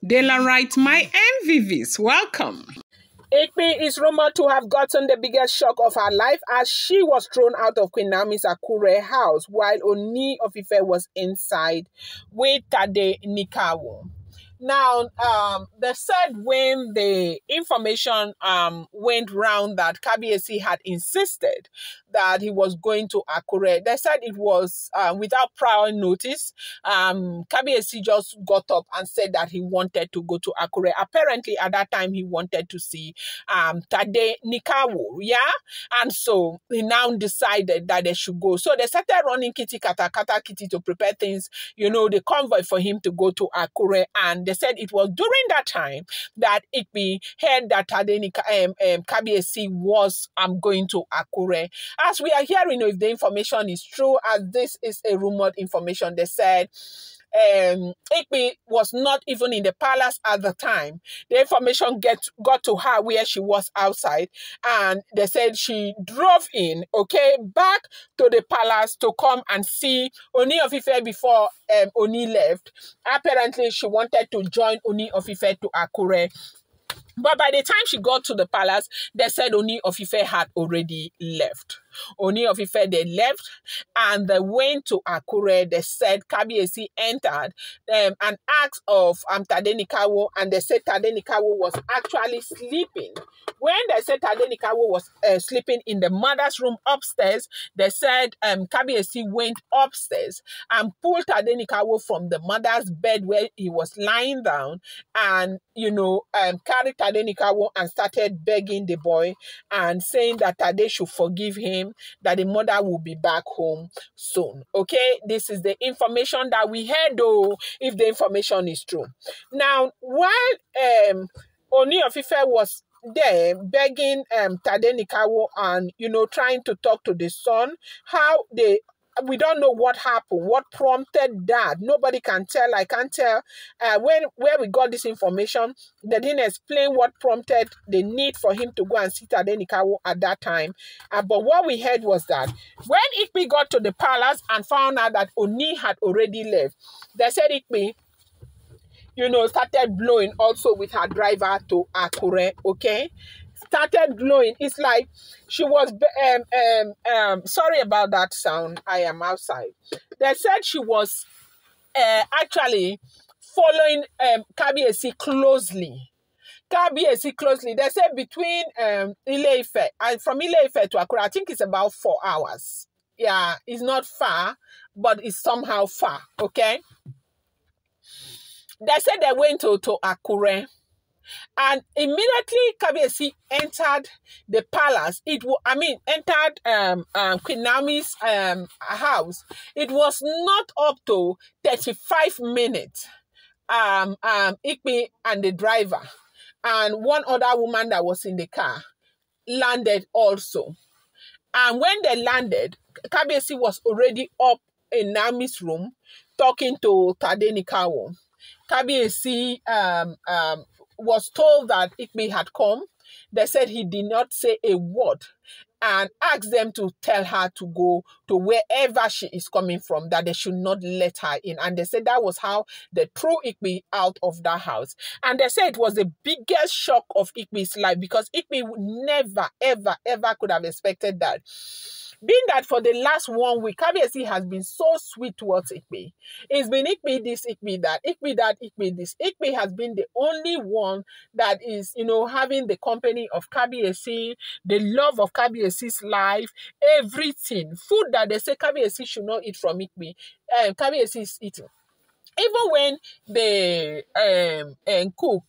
Dela writes, my MVVs, welcome. Igbi is rumored to have gotten the biggest shock of her life as she was thrown out of Queen Naomi's Akure house while Ooni of Ife was inside with Tadenikawo. Now, they said when the information went round that Kabiyesi had insisted that he was going to Akure, they said it was without prior notice. Kabiyesi just got up and said that he wanted to go to Akure. Apparently, at that time, he wanted to see Tadenikawo, yeah? And so he now decided that they should go. So they started running kitty kata kitty to prepare things, the convoy for him to go to Akure. And they said it was during that time that Igbi heard that Kabiyesi was going to Akure. As we are hearing, if the information is true, as this is a rumored information, they said Igbi was not even in the palace at the time. The information got to her where she was outside, and they said she drove in, back to the palace to come and see Ooni of Ife before Ooni left. Apparently, she wanted to join Ooni of Ife to Akure. But by the time she got to the palace, they said Ooni of Ife had already left. Ooni of Ife, they left and they went to Akure. They said Kabiyesi entered and asked of Tadenikawo, and they said Tadenikawo was actually sleeping. When they said Tadenikawo was sleeping in the mother's room upstairs, they said Kabiyesi went upstairs and pulled Tadenikawo from the mother's bed where he was lying down and, carried Tadenikawo and started begging the boy and saying that Tade should forgive him, that the mother will be back home soon. This is the information that we heard, though, if the information is true. Now, while Ooni of Ife was there begging Tadenikawo and, trying to talk to the son, we don't know what happened, what prompted that. Nobody can tell. I can't tell. Where we got this information, they didn't explain what prompted the need for him to go and see Tadenikawo at that time. But what we heard was that when Igbi got to the palace and found out that Ooni had already left, they said Igbi, started blowing also with her driver to Akure, started blowing. It's like she was sorry about that sound. I am outside. They said she was actually following Kabiyesi closely. They said between Ile-Ife and from Ile-Ife to Akure, I think it's about 4 hours. Yeah, it's not far, but it's somehow far. They said they went to Akure. And immediately Kabiyesi entered the palace. Entered Queen Naomi's house. It was not up to 35 minutes. Igbi and the driver and one other woman that was in the car landed also. And when they landed, Kabiyesi was already up in Naomi's room talking to Tadenikawo. Kabiyesi was told that Igbi had come. They said he did not say a word and asked them to tell her to go to wherever she is coming from, that they should not let her in. And they said that was how they threw Igbi out of that house. And they said it was the biggest shock of Igbi's life because Igbi would never, ever, ever could have expected that. Being that for the last 1 week, Kabiyesi has been so sweet towards Igbi. It's been Igbi this, Igbi that, Igbi this. Igbi has been the only one that is, having the company of Kabiyesi, the love of Kabiyesi's life, everything. Food that they say Kabiyesi should not eat from Igbi, Kabiyesi is eating. Even when the cook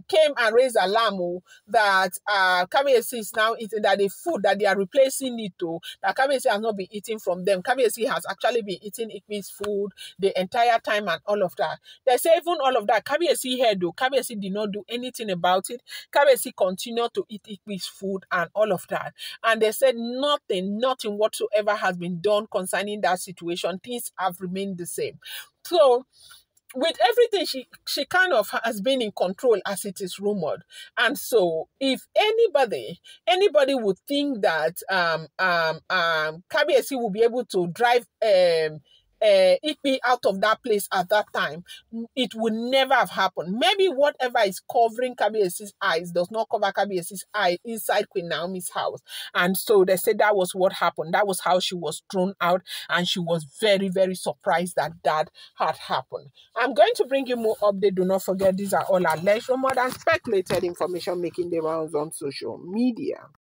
came and raised alarm that Kabiyesi is now eating, that the food that they are replacing it to, that Kabiyesi has not been eating from them. Kabiyesi has actually been eating Igbi's food the entire time and all of that. They say even all of that, Kabiyesi heard though, Kabiyesi did not do anything about it. Kabiyesi continued to eat Igbi's food and all of that. And they said nothing whatsoever has been done concerning that situation. Things have remained the same. So, with everything, she kind of has been in control as it is rumored. And so if anybody would think that Kabiyesi will be able to drive Igbi out of that place at that time, it would never have happened. Maybe whatever is covering Kabiesi's eyes does not cover Kabiesi's eye inside Queen Naomi's house. And so they said that was what happened. That was how she was thrown out, and she was very, very surprised that that had happened. I'm going to bring you more update. Do not forget, these are all alleged, rumoured, and speculated information making the rounds on social media.